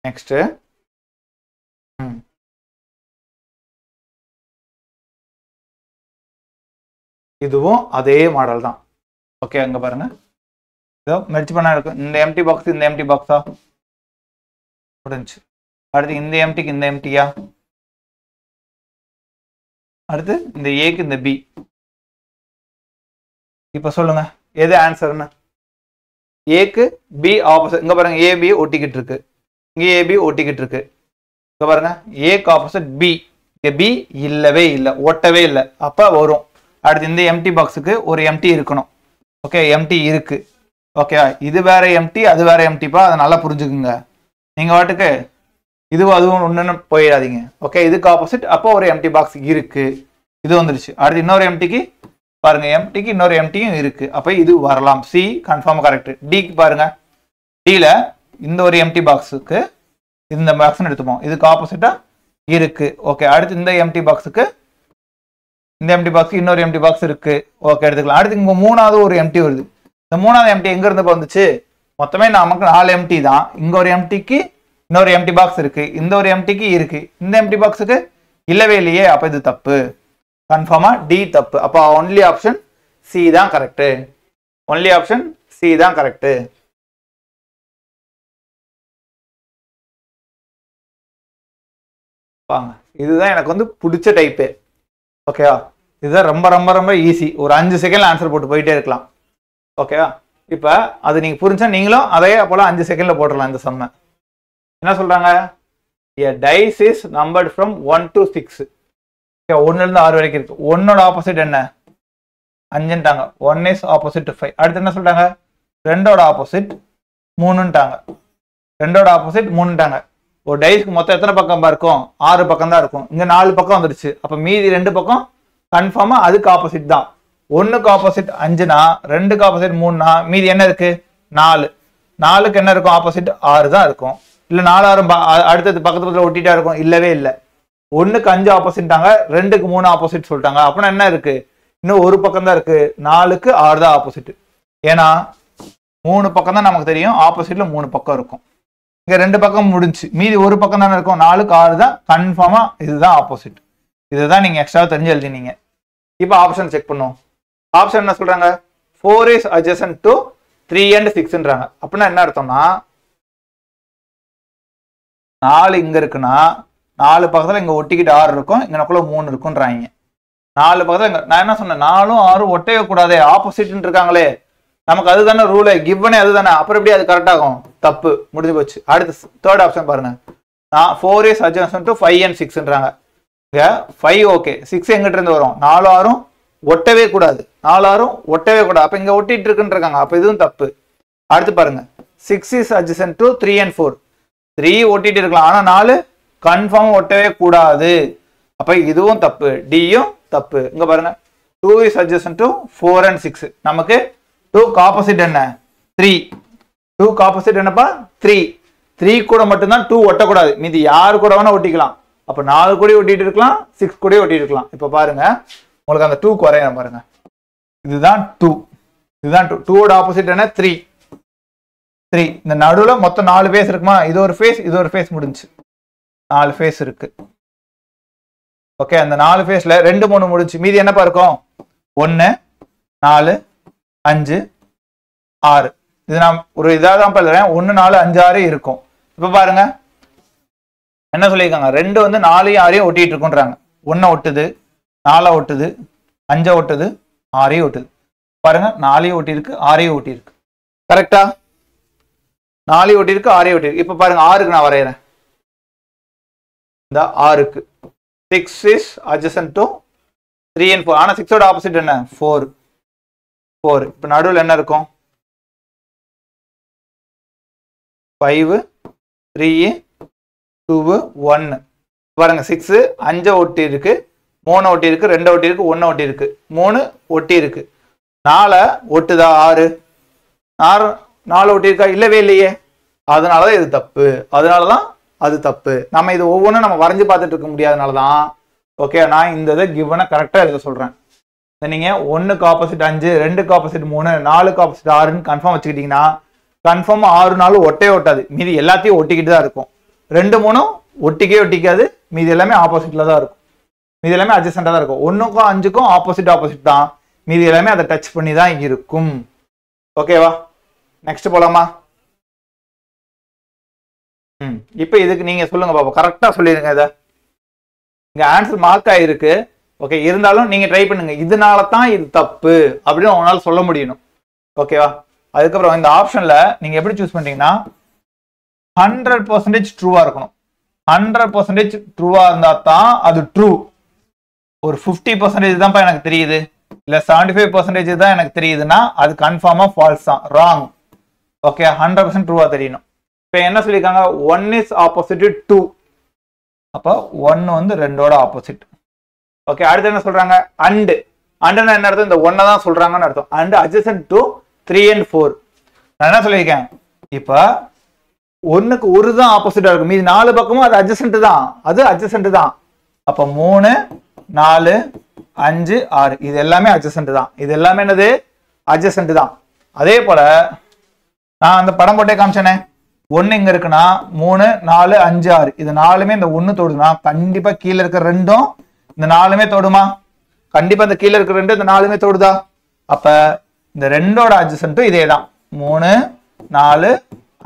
நெக்ஸ்ட் இதுவும் அதே மாடல் தான். ஓகே, அங்க பாருங்க, இதோ மெர்ஜ் பண்ணா இருக்கு. இந்த எம்டி பாக்ஸ் இந்த எம்டி பாக்ஸா முடிஞ்சு. அடுத்து இந்த எம்டிக்கு இந்த எம்டியா, அடுத்து இந்த ஏக்கு இந்த பி. இப்ப சொல்லுங்க எது ஆன்சர்னு? ஏக்கு பி ஆப்போசிட். இங்க பாருங்க ஏபி ஒட்டிக்கிட்டு இருக்கு, இங்க ஏபி ஒட்டிக்கிட்டு இருக்கு. இங்க பாருங்க ஏக்கு ஆப்போசிட் பி. இங்க பி இல்லவே இல்லை, ஒட்டவே இல்லை. அப்ப வரும். அடுத்து இந்த எம்டி பாக்ஸுக்கு ஒரு எம்டி இருக்கணும். ஓகே, எம்டி இருக்கு. ஓகே, இது வேற எம்டி அது வேற எம்டிப்பா, அதை நல்லா புரிஞ்சுக்குங்க. நீங்க வாட்டுக்கு இதுவும் அதுவும் ஒண்ணுன்னு போயிடாதீங்க. ஓகே, இதுக்கு ஆப்போசிட் அப்போ ஒரு எம்டி பாக்ஸ் இருக்கு. இது வந்துருச்சு. அடுத்து இன்னொரு எம்டிக்கு பாருங்க, எம்டிக்கு இன்னொரு எம்டியும் இருக்கு. அப்ப இது வரலாம். C confirm correct. டிக்கு பாருங்க, டில இந்த ஒரு எம்டி பாக்ஸுக்கு இந்த பாக்ஸ் எடுத்துப்போம். இதுக்கு ஆப்போசிட்டா இருக்கு. ஓகே, அடுத்து இந்த எம்டி பாக்ஸுக்கு இந்த எம்டி பாக்ஸ் இன்னொரு எம்டி பாக்ஸ் இருக்கு. ஓகே, எடுத்துக்கலாம். அடுத்து இங்க மூணாவது ஒரு எம்டி வருது. இந்த மூணாவது எம்டி எங்க இருந்து வந்துச்சு? மொத்தமே நமக்கு 4 எம்டி தான். இங்க ஒரு எம்டிக்கு இன்னொரு எம்டி பாக்ஸ் இருக்கு, இந்த ஒரு எம்டிக்கு இருக்கு, இந்த எம்டி பாக்ஸுக்கு இல்லவே இல்லையே. அப்ப இது தப்பு. கன்ஃபார்மா டி தப்பு. அப்ப ஒன்லி ஆப்ஷன் சி தான் கரெக்ட். ஒன்லி ஆப்ஷன் சி தான் கரெக்ட். வாங்க, இதுதான் எனக்கு வந்து பிடிச்ச டைப்பு. ஓகேவா? இதுதான் ரொம்ப ரொம்ப ரொம்ப ஈஸி. ஒரு 5 செகண்ட்ல ஆன்சர் போட்டு போயிட்டே இருக்கலாம். ஓகேவா? இப்ப அது நீங்க புரிஞ்சா நீங்களும் அதே போல 5 செகண்ட்ல போட்டுடலாம். இந்த சம்ம என்ன சொல்றாங்க? A dice is numbered from 1 to 6. 1ல இருந்து 6 வரைக்கும் இருக்கு. 1ஓட ஆப்போசிட் என்ன? 5ன்ட்டாங்க. 1 is opposite to 5. அடுத்து என்ன சொல்றாங்க? 2ஓட ஆப்போசிட் 3ன்ட்டாங்க. 2ஓட ஆப்போசிட் 3ன்ட்டாங்க. ஒரு டைஸ்க்கு மொத்தம் எத்தனை பக்கம் இருக்கும்? 6 பக்கம் தான் இருக்கும். இங்க 4 பக்கம் வந்துருச்சு. அப்ப மீதி 2 பக்கம் கன்ஃபார்மா அதுக்கு ஆப்போசிட் தான். 1க்கு ஆப்போசிட் 5னா 2க்கு ஆப்போசிட் 3னா மீதி என்ன இருக்கு? 4. 4க்கு என்ன இருக்கும்? ஆப்போசிட் 6 தான் இருக்கும். இல்ல 4 6 அடுத்தது பக்கத்து பக்கத்துல ஒட்டிட்டா இருக்கும்? இல்லவே இல்லை. 1க்கு 5 ஆப்போசிட்டாங்க, 2க்கு 3 ஆப்போசிட் சொல்லிட்டாங்க. அப்படின்னா என்ன இருக்கு? இன்னும் ஒரு பக்கம் தான் இருக்கு. 4க்கு 6 தான் ஆப்போசிட். ஏன்னா 3 பக்கம் தான் நமக்கு தெரியும், ஆப்போசிட்ல 3 பக்கம் இருக்கும். இங்க 2 பக்கம் முடிஞ்சு, மீதி ஒரு பக்கம் தானே இருக்கும். 4க்கு 6 தான் கன்ஃபார்மா இதுதான் ஆப்போசிட். இதுதான் நீங்க எக்ஸ்ட்ரா தெரிஞ்சு எழுதினீங்க. இப்போ ஆப்ஷன் செக் பண்ணுவோம். ஆப்ஷன் என்ன சொல்றாங்க? 4 is adjacent to 3 and 6ன்றாங்க. அப்படின்னா என்ன அர்த்தம்னா 4 இங்க இருக்குன்னா 4 பக்கத்துல இங்க ஒட்டிக்கிட்டு 6 இருக்கும், இங்கனக்குள்ள 3 இருக்குன்றாங்க. 4 பக்கத்துல நான் என்ன சொன்னேன்? 4ம் 6ம் ஒட்டவே கூடாதே, ஆப்போசிட்னு இருக்காங்களே. நமக்கு அதுதானே ரூலே, கிவனே அதுதானே. அப்புறம் எப்படி அது கரெக்ட் ஆகும்? தப்பு, முடிஞ்சு போச்சு. அடுத்து தேர்ட் ஆப்ஷன் பாருங்க. 4 is adjacent to 5 and 6ன்றாங்க. 5 okay, 6 எங்கிட்ட இருந்து வரும்? 4 6ம் ஒட்டவே கூடாது, 4 6ம் ஒட்டவே கூடாது. அப்ப இங்க ஒட்டிட்டு இருக்குன்னு இருக்காங்க. அப்ப இதுவும் தப்பு. அடுத்து பாருங்க, 6 is adjacent to 3 and 4. 3 ஒட்டிட்டு இருக்கலாம், ஆனா 4 கன்ஃபார்ம் ஒட்டவே கூடாது. அப்ப இதுவும் தப்பு, டியும் தப்பு. இங்க பாருங்க, 2 is adjacent to 4 and 6. நமக்கு 2க்கு ஆப்போசிட் என்ன? 3. 2க்கு ஆப்போசிட் என்னப்பா 3. 3 கூட மட்டும்தான் 2 ஒட்டக்கூடாது, மீதி யாரு கூட வேணா ஒட்டிக்கலாம். அப்ப 4 கூட ஒட்டிட்டு இருக்கலாம், 6 கூட ஒட்டிட்டு இருக்கலாம். இப்ப பாருங்க உங்களுக்கு அந்த 2 குறையணும் பாருங்க. இதுதான் 2, இதுதான் 2. 2 ஓட ஆப்போசிட் என்ன 3. 3 இந்த நடுவுல மொத்தம் 4 ஃபேஸ் இருக்குமா, இது ஒரு ஃபேஸ் இது ஒரு ஃபேஸ் முடிஞ்சு 4 ஃபேஸ் இருக்கு. ஓகே, அந்த 4 ஃபேஸ்ல 2 3 முடிஞ்சு, மீதி என்னப்பா இருக்கும் 1 4 5 6. இது நான் ஒரு இதாக தான் எழுதுறேன், 1 4 5 6 இருக்கும். இப்ப பாருங்க என்ன சொல்லியிருக்காங்க, 2 வந்து 4 6 ஒட்டிட்டு இருக்குன்றாங்க. 1 ஒட்டுது, 4 ஒட்டுது, 5 ஒட்டுது, 6 ஒட்டுது. பாருங்க 4 ஒட்டி இருக்கு, 6 ஒட்டி இருக்கு. கரெக்டா? 4 ஒட்டி இருக்கு, 6 ஒட்டி இருக்கு. இப்ப பாருங்க 6க்கு நான் வரையறேன். இந்த 6க்கு 6 is adjacent to 3 and 4. ஆனா 6 ஓட ஆப்போசிட் என்ன 4. 4. இப்ப நடுவுல என்ன இருக்கும் 5 3 2 1. பாருங்க 6 5 ஒட்டி இருக்கு, 3 ஒட்டி இருக்கு, 2 ஒட்டி இருக்கு, 1 ஒட்டி இருக்கு, 3 ஒட்டி இருக்கு. 4 ஒட்டுதா 6? 4 ஒட்டி இருக்கா? இல்லவே இல்லையே. அதனாலதான் இது தப்பு, அதனாலதான் அது தப்பு. நம்ம இது ஒவ்வொன்றும் நம்ம வரைஞ்சு பார்த்துட்டு இருக்க முடியாதனாலதான் ஓகே நான் இந்த இதை கிவனை கரெக்டா எழுத சொல்றேன். நீங்க 1க்கு ஆப்போசிட் 5, 2க்கு ஆப்போசிட் 3, 4க்கு ஆப்போசிட் 6ன்னு கன்ஃபார்ம் வச்சுக்கிட்டீங்கன்னா கன்ஃபார்மா 6 4 ஒட்டே ஒட்டாது, மீதி எல்லாத்தையும் ஒட்டிக்கிட்டு தான் இருக்கும். 2 3 ஒட்டிக்கே ஒட்டிக்காது, மீதி எல்லாமே ஆப்போசிட்ல தான் இருக்கும், மீதி எல்லாமே அட்ஜஸ்டண்டா தான் இருக்கும். 1க்கும் 5க்கும் ஆப்போசிட் தான், மீதி எல்லாமே அதை டச் பண்ணி தான் இருக்கும். ஓகேவா? நெக்ஸ்ட் போலாமா? இப்ப இதுக்கு நீங்க சொல்லுங்க பாப்பா, கரெக்டா சொல்லிருங்க. இத இங்க ஆன்சர் மார்க் ஆயிருக்கு. ஓகே, இருந்தாலும் நீங்க ட்ரை பண்ணுங்க, இதனால தான் இது தப்பு அப்படின்னு உங்களால சொல்ல முடியணும். ஓகேவா? அதுக்கப்புறம் இந்த ஆப்ஷன்ல நீங்க எப்படி சூஸ் பண்றீங்கன்னா 100% ட்ரூவா இருக்கணும். 100% ட்ரூவா இருந்தா தான் அது ட்ரூ. ஒரு 50% தான்ப்பா எனக்கு தெரியுது, இல்ல 75% தான் எனக்கு தெரியுதுன்னா அது கன்ஃபார்மா ஃபால்ஸ் தான், ராங். ஓகே, 100% ட்ரூவா தெரியணும். இப்ப என்ன சொல்லிருக்காங்க 1 is opposite 2. அப்ப 1 வந்து 2ஓட ஆப்போசிட். ஓகே, அடுத்து என்ன சொல்றாங்க அண்ட். அண்ட்னா என்ன அர்த்தம், இந்த 1 தான் சொல்றாங்கன்னு அர்த்தம். And adjacent to 3 and 4. நான் என்ன சொல்லியிருக்கேன், இப்ப 1க்கு 1 தான் ஆப்போசிட்டா இருக்கும், மீதி 4 பக்கமும் அது adjacent தான், அது adjacent தான். அப்ப 3 4 5 6 இது எல்லாமே adjacent தான், இது எல்லாமே என்னது adjacent தான். அதே போல நான் அந்த படம் போட்டே காமிச்சேனே, 1 இங்க இருக்குன்னா 3 4 5 6 இது 4மே இந்த 1 தொடுதுன்னா கண்டிப்பா கீழே இருக்க 2ம் இந்த 4மே தொடுமா? கண்டிப்பா இந்த கீழே இருக்க 2 இந்த 4மே தொடுதா? அப்ப இந்த 2ஓட அட்ஜசன்ட்டும் இதே தான், 3 4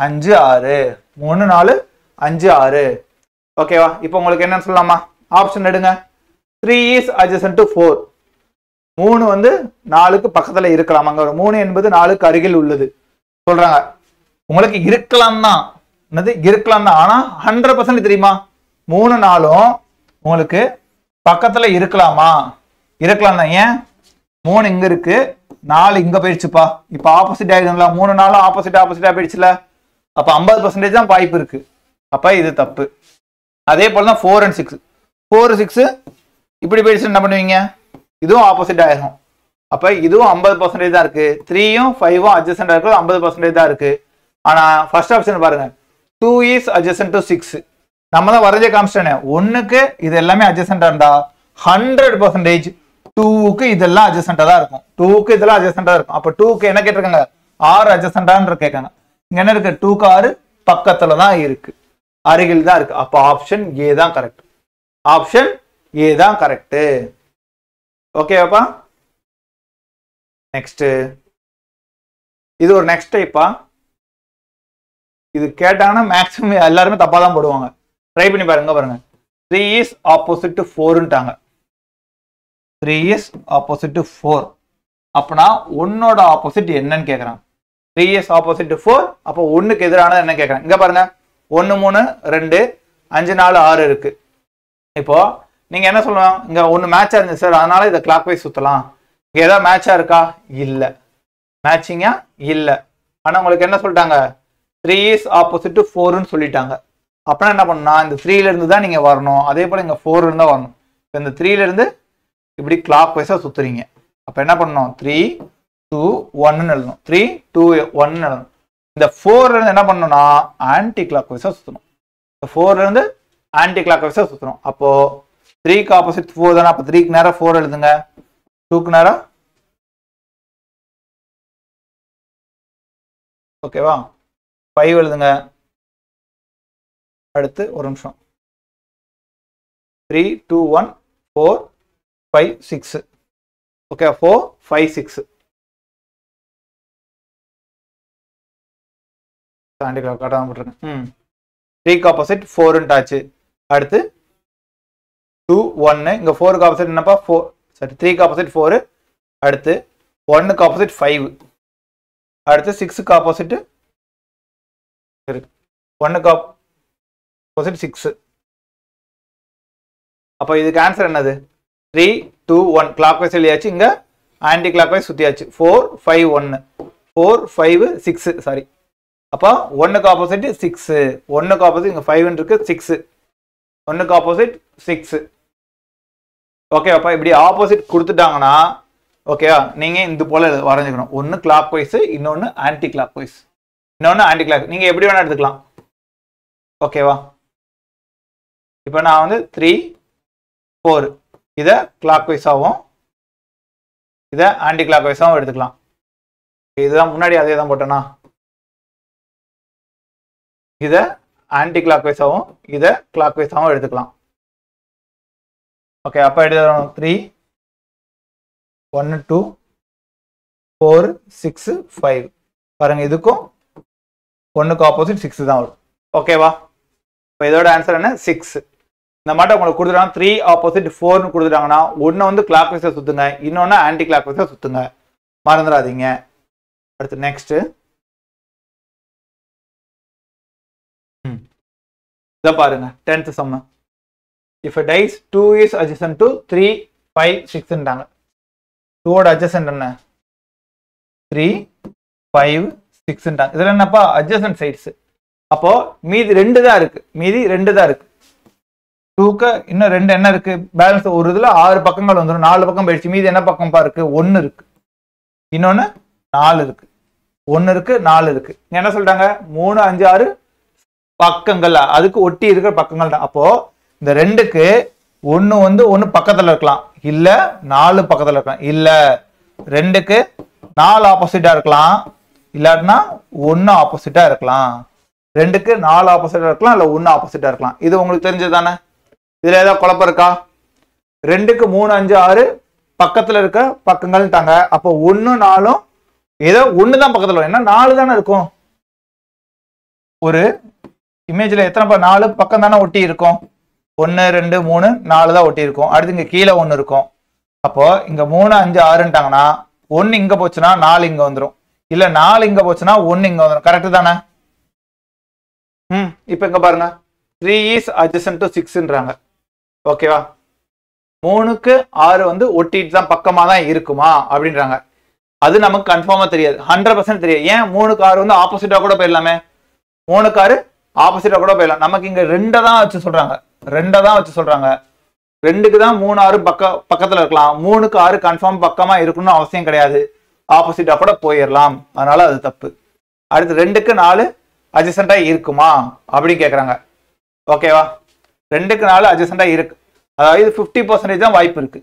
5 6 3 4 5 6. ஓகேவா? இப்போ உங்களுக்கு என்னன்னு சொல்லலாமா? ஆப்ஷன் எடுங்க. 3 is adjacent to 4. 3 வந்து 4க்கு பக்கத்துல இருக்கலாம், அங்க 3 என்பது 4க்கு அருகில் உள்ளது சொல்றாங்க. உங்களுக்கு இருக்கலாம் தான், என்னது இருக்கலாம் தான், ஆனா 100% தெரியுமா 3 4ம் உங்களுக்கு பக்கத்துல இருக்கலாமா? இருக்கலாம் தான். ஏன் 3 இங்க இருக்கு, 4 இங்க போயிடுச்சுப்பா. இப்ப ஆப்போசிட் ஆயிடுங்களா, 3 4 ஆப்போசிட்டா போயிடுச்சுல, அப்ப 50% தான் வாய்ப்பு இருக்கு. அப்ப இது தப்பு. அதே போலதான் 4 and 6. 4 6 இப்படி போயிடுச்சு, என்ன பண்ணுவீங்க, இதுவும் ஆப்போசிட் ஆயிரும். அப்ப இதுவும் 50% தான் இருக்கு, 3யும் 5ம் அட்ஜசன்ட் இருக்கு, 50% தான் இருக்கு. ஆனா ஃபர்ஸ்ட் ஆப்ஷன் பாருங்க, 2 is adjacent to 6. நம்ம தான் வரைஞ்ச காமிச்சிட்டேனே, 1க்கு இது எல்லாமே அட்ஜசன்டா இருந்தா 100% 2க்கு இதெல்லாம் அட்ஜசன்டா தான் இருக்கும், 2க்கு இதெல்லாம் அட்ஜசன்டா இருக்கும். அப்ப 2க்கு என்ன கேட்டிருக்காங்க, 6 அட்ஜசன்டான்னு கேட்காங்க. இங்க என்ன இருக்கு, 2க்கு 6 பக்கத்துல தான் இருக்கு, அருகில் தான் இருக்கு. அப்ப ஆப்ஷன் ஏ தான் கரெக்ட், ஆப்ஷன் ஏ தான் கரெக்ட். ஓகேவாப்பா? நெக்ஸ்ட் இது ஒரு நெக்ஸ்ட் டைப்பா. இது கேட்டாங்கன்னா மேக்ஸிமம் எல்லாருமே தப்பா தான் போடுவாங்க, ட்ரை பண்ணி பாருங்க. பாருங்க 3 is opposite to 4ன்ட்டாங்க. 3 is opposite to 4 அப்பனா 1ஓட ஆப்போசிட் என்னன்னு கேக்குறான். 3 is opposite to 4 அப்போ 1க்கு எதிரானது என்ன கேக்குறான். இங்க பாருங்க 1 3 2 5 4 6 இருக்கு. இப்போ நீங்க என்ன சொல்லலாம், இங்க 1 மேட்சா இருந்துச்சு சார், அதனால இதை கிளாக் வைஸ் சுத்தலாம். இங்க ஏதாவது மேட்சா இருக்கா? இல்ல. மேட்சிங்கா இல்ல. ஆனா உங்களுக்கு என்ன சொல்லிட்டாங்க, 3 is opposite to 4ன்னு சொல்லிட்டாங்க. அப்பனா என்ன பண்ணா, இந்த 3ல இருந்து தான் நீங்க வரணும், அதே போல இங்க 4ல இருந்து தான் வரணும். இந்த 3ல இருந்து இப்படி கிளாக் வைஸா சுத்துறீங்க. அப்ப என்ன பண்ணணும், 3 2 1 எழுதணும் 3 2 1 எழுதணும் இந்த 4 இருந்து என்ன பண்ணணும்னா ஆன்டி கிளாக் வைஸா சுத்தணும் 4 இருந்து ஆன்டி கிளாக் வைஸா சுத்தணும் அப்போ 3 க்கு ஆப்போசிட் 4 தானே அப்ப 3 க்கு நேரா 4 எழுதுங்க 2 க்கு நேரா ஓகேவா 5 எழுதுங்க அடுத்து ஒரு நிமிஷம் 3 2 1 4 5 6 ஓகே 4 5 6 ஆன்டி கிளாக் காட்டாம போட்டுருக்கேன் 3 க்கு ஆப்போசிட் 4 ன்ட்டாச்சு அடுத்து 2 1 இங்க 4 க்கு ஆப்போசிட் என்னப்பா 4 சரி 3 க்கு ஆப்போசிட் 4 அடுத்து 1 க்கு ஆப்போசிட் 5 அடுத்து 6 க்கு ஆப்போசிட் 1 க்கு ஆப்போசிட் 6 அப்ப இதுக்கு ஆன்சர் என்னது 3 2 1 கிளாக் வைஸ் எழுதியாச்சு இங்க ஆன்டி கிளாக் வைஸ் சுத்தியாச்சு 4 5 1 4 5 6 சாரி அப்ப 1 க்கு ஆப்போசிட் 6 1 க்கு ஆப்போசிட் இங்க 5 இருக்கு 6 1 க்கு ஆப்போசிட் 6 ஓகே அப்ப இப்படி ஆப்போசிட் கொடுத்துட்டாங்கன்னா ஓகேவா நீங்க இந்த போல வரைஞ்சுக்கணும் ஒன்னு கிளாக் வைஸ் இன்னொன்னு ஆன்டி கிளாக் வைஸ் இன்னொன்னு ஆன்டி கிளாக் நீங்க எப்படி வேணா எடுத்துக்கலாம் ஓகேவா இப்போ நான் வந்து 3 4 இத கிளாக் வைஸாவும் இத ஆன்டி கிளாக் வைஸாவும் எடுத்துக்கலாம் இதுதான் முன்னாடி அதே தான் போட்டேனா இத ஆன்டி கிளாக் வைஸாவும் இத கிளாக் வைஸாவும் எடுத்துக்கலாம் ஓகே அப்ப எடுத்துறோம் 3 1 2 4 6 5 பாருங்க இதுக்கும் 1 க்கு ஆப்போசிட் 6 தான் வரும் ஓகேவா இப்போ இதோட ஆன்சர் என்ன 6 இந்த மாட்ட உங்களுக்கு கொடுத்துட்டாங்க 3 ஆப்போசிட் 4 னு கொடுத்துட்டாங்கன்னா ஒன்னு வந்து கிளாக் வைஸா சுத்துங்க இன்னொன்னு ஆன்டி கிளாக் வைஸா சுத்துங்க மறந்துடாதீங்க அடுத்து நெக்ஸ்ட் இத பாருங்க 10th sum if a dice 2 is adjacent to 3 5 6 ன்றாங்க 2 ஓட adjacent என்ன 3 5 6 ன்றாங்க இதெல்லாம் என்னப்பா adjacent sides அப்போ மீதி 2 தான் இருக்கு 2 க்கு இன்னும் 2 என்ன இருக்கு பேலன்ஸ் ஒரு இதுல 6 பக்கங்கள் வந்துரும் 4 பக்கம் போயிடுச்சு மீதி என்ன பக்கம் பா இருக்கு 1 இருக்கு இன்னொன்னு 4 இருக்கு 1 இருக்கு 4 இருக்கு என்ன சொல்றாங்க 3 5 6 பக்கங்கள் அதுக்கு ஒட்டி இருக்கிற பக்கங்கள் தான் அப்போ இந்த 2க்கு ஒன்னு வந்து ஒன்னு பக்கத்துல இருக்கலாம் இல்ல 4 பக்கத்துல இருக்கலாம் இல்ல 2க்கு 4 ஆப்போசிட்டா இருக்கலாம் இல்லாட்டினா 1 ஆப்போசிட்டா இருக்கலாம் 2க்கு 4 ஆப்போசிட்டா இருக்கலாம் இல்ல 1 ஆப்போசிட்டா இருக்கலாம் இது உங்களுக்கு தெரிஞ்சதானே இதுல ஏதாவது குழப்பம் இருக்கா 2க்கு 3 5 6 பக்கத்துல இருக்க பக்கங்கள்ட்டாங்க அப்போ 1 4 ஏதோ 1 தான் பக்கத்துல வரும் ஏன்னா 4 தானே இருக்கும் ஒரு இமேஜ்ல எத்தனை 4 பக்கம் தானே ஒட்டி இருக்கும் 1 2 3 4 தான் ஒட்டி இருக்கும் அடுத்து இங்க கீழே 1 இருக்கும் அப்போ இங்க 3 5 6ன்ட்டாங்கன்னா 1 இங்க போச்சுன்னா 4 இங்க வந்துரும் இல்ல 4 இங்க போச்சுன்னா 1 இங்க வந்துரும் கரெக்ட் தானே இப்போ இங்க பாருங்க 3 is adjacent to 6ன்றாங்க ஓகேவா 3க்கு 6 வந்து ஒட்டிட்டு தான் பக்கமா தான் இருக்குமா அப்படின்றாங்க அது நமக்கு கன்ஃபார்மா தெரியாது 100% தெரியாது ஏன் 3க்கு 6 வந்து ஆப்போசிட்டா கூட போயிடலாமே 3க்கு 6 ஆப்போசிட்டா கூட போயிடலாம் நமக்கு இங்க 2 தான் வச்சு சொல்றாங்க 2க்கு தான் 3 6 பக்கத்துல இருக்கலாம் 3க்கு 6 கன்ஃபார்ம் பக்கமா இருக்கணும்னு அவசியம் கிடையாது ஆப்போசிட்டா கூட போயிடலாம் அதனால அது தப்பு அடுத்து 2க்கு 4 அட்ஜசென்ட்டா இருக்குமா அப்படி கேக்குறாங்க ஓகேவா 2க்கு 4 அட்ஜசென்ட்டா இருக்கு அதாவது 50% தான் வாய்ப்பு இருக்கு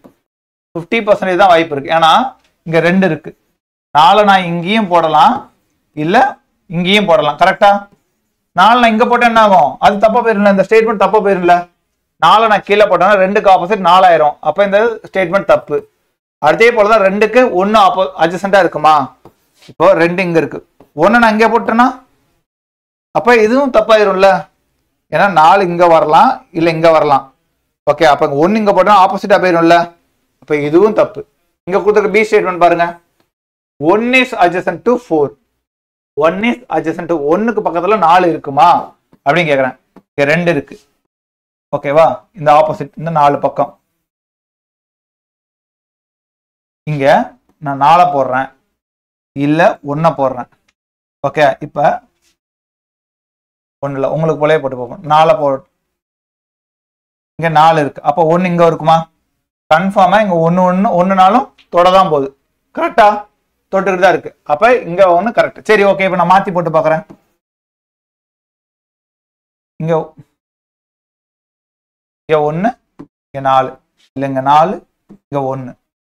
50% தான் வாய்ப்பு இருக்கு ஏன்னா இங்க 2 இருக்கு 4 நான் இங்கேயும் போடலாம் இல்ல இங்கேயும் போடலாம் கரெக்டா 4 நான் இங்க போட்டா என்ன ஆகும் அது தப்பா போயிருல இந்த ஸ்டேட்மெண்ட் தப்பா போயிருல 4 நான் கீழே போட்டேன்னா 2க்கு ஆப்போசிட் 4 ஆயிரும் அப்ப இந்த ஸ்டேட்மெண்ட் தப்பு அதே போலதான் 2க்கு 1 அட்ஜசென்ட்டா இருக்குமா இப்போ 2 இங்க இருக்கு 1 நான் இங்கே போட்டேன்னா அப்ப இதுவும் தப்பாயிரும்ல ஏன்னா 4 இங்க வரலாம் இல்ல இங்க வரலாம் ஓகே அப்ப 1 இங்க போட்டா ஆப்போசிட்டா போயிரும்ல அப்ப இதுவும் தப்பு இங்க கொடுத்திருக்க பி ஸ்டேட்மெண்ட் பாருங்க 1 is adjacent to 4 1 is adjacent to 1க்கு பக்கத்துல 4 இருக்குமா அப்படின்னு கேக்குறேன் இங்க 2 இருக்கு ஓகேவா இந்த ஆப்போசிட் இந்த 4 பக்கம் இங்க நான் 4 போடுறேன் இல்ல 1 போடுறேன் ஓகே இப்ப 1 இல்ல உங்களுக்கு போலயே போட்டு பார்ப்போம் 4 போடு இங்க 4 இருக்கு அப்ப 1 இங்க இருக்குமா கன்ஃபார்மா இங்க 1 4 தொட தான் போகுது கரெக்டா தொட்டுக்கிட்டு தான் இருக்கு. அப்ப இங்க ஒண்ணு கரெக்ட். சரி ஓகே, இப்ப நான் மாத்தி போட்டு பாக்குறேன். இங்க 1 இங்க 4 இல்லைங்க 4 இங்க 1.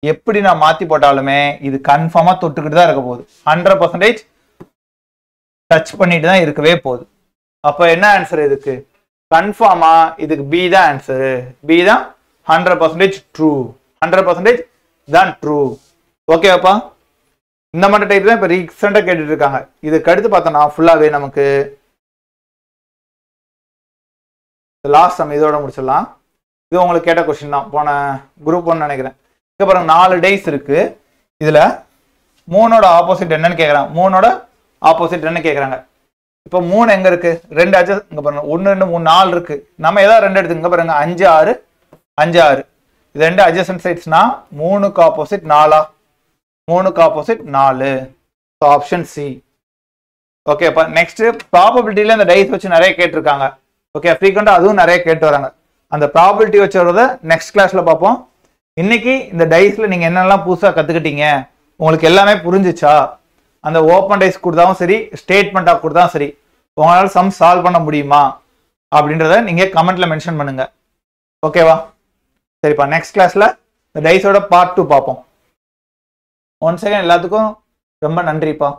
எப்படி நான் மாத்தி போட்டாலுமே இது கன்ஃபார்மா தொட்டுக்கிட்டு தான் இருக்க போகுது. 100% டச் பண்ணிட்டு தான் இருக்கவே போகுது. அப்ப என்ன ஆன்சர் இதுக்கு? கன்ஃபார்மா இதுக்கு பி தான் ஆன்சர். பி தான் 100% ட்ரூ. 100% தான் ட்ரூ. ஓகேப்பா? இந்த மாதிரி டைப் தான் இப்ப ரீசெண்டா கேட்டுட்டு இருக்காங்க. இதுக்கு அடுத்து பார்த்தோம்னா ஃபுல்லாவே நமக்கு லாஸ்ட் சம் இதோட முடிச்சிடலாம். இது உங்களுக்கு கேட்ட கொஸ்டின் தான், போன குரூப் 1 நினைக்கிறேன். இங்க பாருங்க 4 டேஸ் இருக்கு. இதுல 3ஓட ஆப்போசிட் என்னன்னு கேக்குறாங்க. 3ஓட ஆப்போசிட் என்ன கேக்குறாங்க. இப்போ 3 எங்க இருக்கு? 2 அட்ஜஸ்ட். இங்க பாருங்க 1 2 3 4 இருக்கு. நம்ம ஏதாவது 2 எடுத்து இங்க பாருங்க 5 6 5 6. இது 2 அட்ஜஸ்டன்ட் சைட்ஸ்னா 3க்கு ஆப்போசிட் 4. 3க்கு ஆப்போசிட் 4. So option C. ஓகேப்பா? நெக்ஸ்ட் ப்ராபபிலிட்டியில இந்த டைஸ் வச்சு நிறைய கேட்டிருக்காங்க. ஓகே, ஃப்ரீக்வெண்டா அதுவும் நிறைய கேட்டு வராங்க. அந்த ப்ராபபிலிட்டி வச்சு வரத நெக்ஸ்ட் கிளாஸ்ல பார்ப்போம். இன்னைக்கு இந்த டைஸ்ல நீங்க என்னெல்லாம் புதுசா கத்துக்கிட்டீங்க, உங்களுக்கு எல்லாமே புரிஞ்சுச்சா? அந்த ஓப்பன் டைஸ் கொடுத்தாலும் சரி, ஸ்டேட்மெண்டா கொடுத்தாலும் சரி, உங்களால சம் சால்வ் பண்ண முடியுமா அப்படின்றத நீங்க கமெண்ட்ல மென்ஷன் பண்ணுங்க. ஓகேவா? சரிப்பா, நெக்ஸ்ட் கிளாஸ்ல இந்த டைஸோட பார்ட் 2 பார்ப்போம். ஒன் செகண்ட், எல்லாத்துக்கும் ரொம்ப நன்றிப்பா.